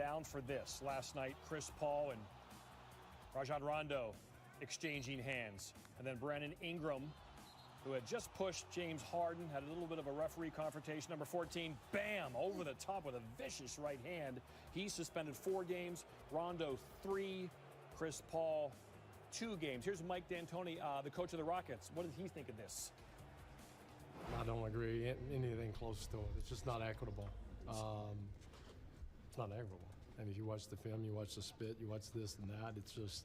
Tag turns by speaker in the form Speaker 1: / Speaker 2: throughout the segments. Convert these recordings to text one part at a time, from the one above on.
Speaker 1: down for this. Last night, Chris Paul and Rajon Rondo exchanging hands. And then Brandon Ingram, who had just pushed James Harden, had a little bit of a referee confrontation. Number 14, bam, over the top with a vicious right hand. He's suspended 4 games. Rondo 3. Chris Paul 2 games. Here's Mike D'Antoni, the coach of the Rockets. What does he think of this?
Speaker 2: I don't agree anything close to it. It's just not equitable. It's not equitable. And if you watch the film, you watch the spit, you watch this and that, it's just,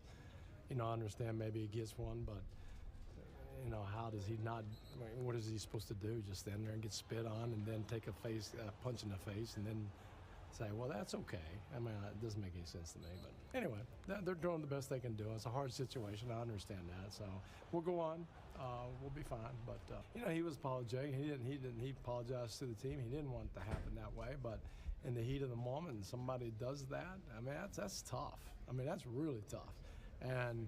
Speaker 2: I understand maybe he gets one, but how does he not, what is he supposed to do? Just stand there and get spit on and then take a punch in the face and then say, well, that's okay. It doesn't make any sense to me. But anyway, they're doing the best they can do. It's a hard situation. I understand that. So we'll go on. We'll be fine. But, he was apologetic. He apologized to the team. He didn't want it to happen that way. But in the heat of the moment and somebody does that, that's tough. That's really tough. And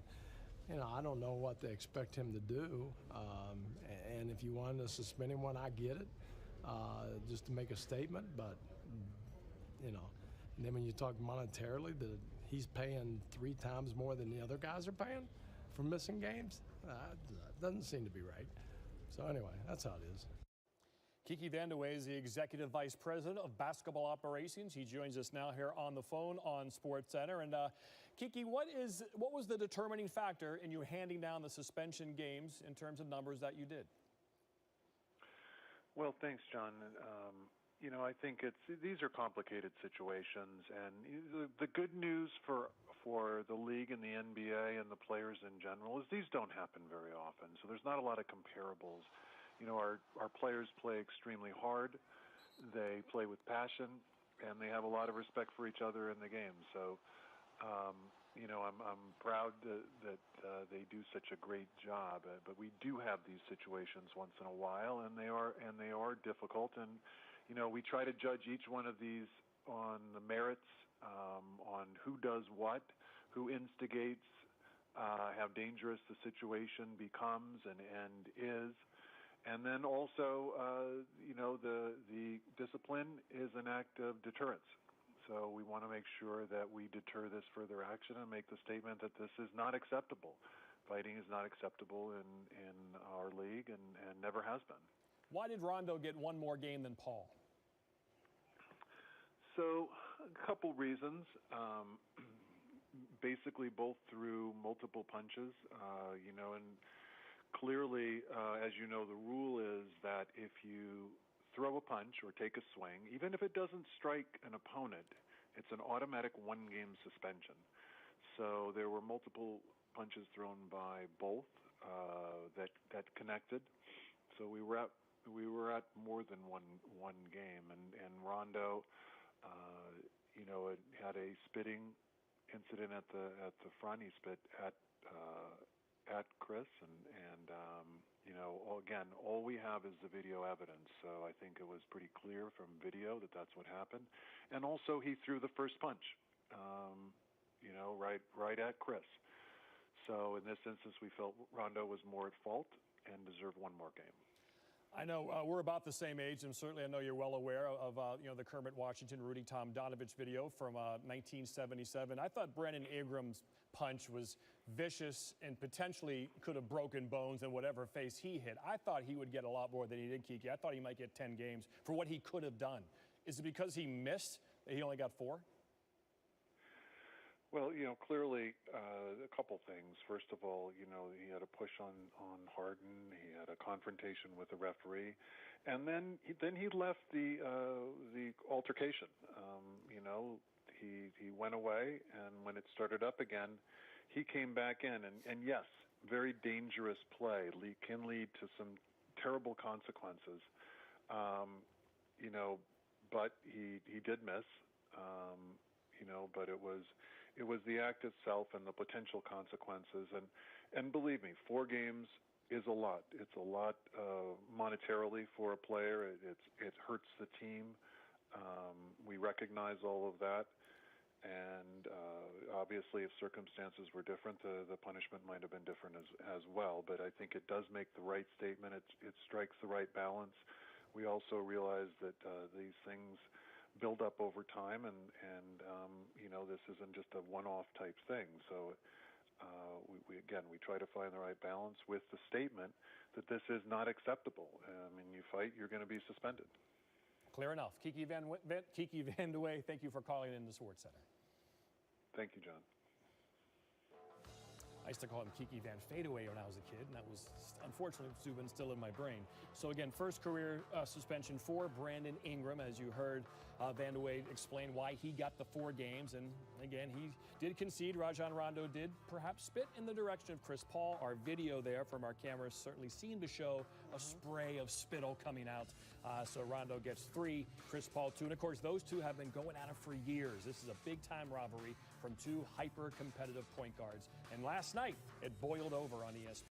Speaker 2: I don't know what they expect him to do. And if you wanted to suspend him, I get it, just to make a statement. But, and then when you talk monetarily, he's paying 3 times more than the other guys are paying for missing games. Doesn't seem to be right. So anyway, that's how it is.
Speaker 1: Kiki Vandeweghe is the Executive Vice President of Basketball Operations. He joins us now here on the phone on SportsCenter. And Kiki, what was the determining factor in you handing down the suspension games in terms of numbers that you did?
Speaker 3: Well, thanks, John. I think these are complicated situations, and the good news for the league and the NBA and the players in general is these don't happen very often. So there's not a lot of comparables. Our players play extremely hard, they play with passion, and they have a lot of respect for each other in the game. So, I'm proud that they do such a great job. But we do have these situations once in a while, and they are difficult. And we try to judge each one of these on the merits, on who does what, who instigates, how dangerous the situation becomes and is. And then also, the discipline is an act of deterrence. So we want to make sure that we deter this further action and make the statement that this is not acceptable. Fighting is not acceptable in our league and never has been.
Speaker 1: Why did Rondo get 1 more game than Paul?
Speaker 3: So a couple reasons. Basically both through multiple punches, and clearly, as you know, the rule is that if you throw a punch or take a swing, even if it doesn't strike an opponent, it's an automatic 1-game suspension. So there were multiple punches thrown by both that connected. So we were at more than one game, and Rondo, had a spitting incident at the front. He spit at Chris, and again, all we have is the video evidence. So I think it was pretty clear from video that that's what happened. And also, he threw the first punch, right at Chris. So in this instance, we felt Rondo was more at fault and deserved 1 more game.
Speaker 1: I know we're about the same age, and certainly I know you're well aware of the Kermit Washington, Rudy Tomjanovich video from 1977. I thought Brandon Ingram's punch was vicious and potentially could have broken bones in whatever face he hit. I thought he would get a lot more than he did, Kiki. I thought he might get 10 games for what he could have done. Is it because he missed that he only got 4?
Speaker 3: Well, clearly a couple things. First of all, he had a push on Harden. He had a confrontation with the referee, and then he left the altercation. He went away, and when it started up again, he came back in. And yes, very dangerous play can lead to some terrible consequences. But he did miss. But it was the act itself and the potential consequences. And believe me, 4 games is a lot. It's a lot monetarily for a player. It hurts the team. We recognize all of that. And obviously, if circumstances were different, the punishment might have been different as well. But I think it does make the right statement. It strikes the right balance. We also realize that these things build up over time, and this isn't just a one-off type thing. So we try to find the right balance with the statement that this is not acceptable. I mean, you fight, you're going to be suspended.
Speaker 1: Clear enough. Kiki Van de Wey, thank you for calling in the Sports Center.
Speaker 3: Thank you, John.
Speaker 1: I used to call him Kiki Van Fadeaway when I was a kid, and that was unfortunately Zubin still in my brain. So again, first career suspension for Brandon Ingram, as you heard Van de Wey explain why he got the 4 games. And again, he did concede. Rajon Rondo did perhaps spit in the direction of Chris Paul. Our video there from our cameras certainly seemed to show a spray of spittle coming out. So Rondo gets 3, Chris Paul 2. And of course, those two have been going at it for years. This is a big-time rivalry from 2 hyper-competitive point guards. And last night, it boiled over on ESPN.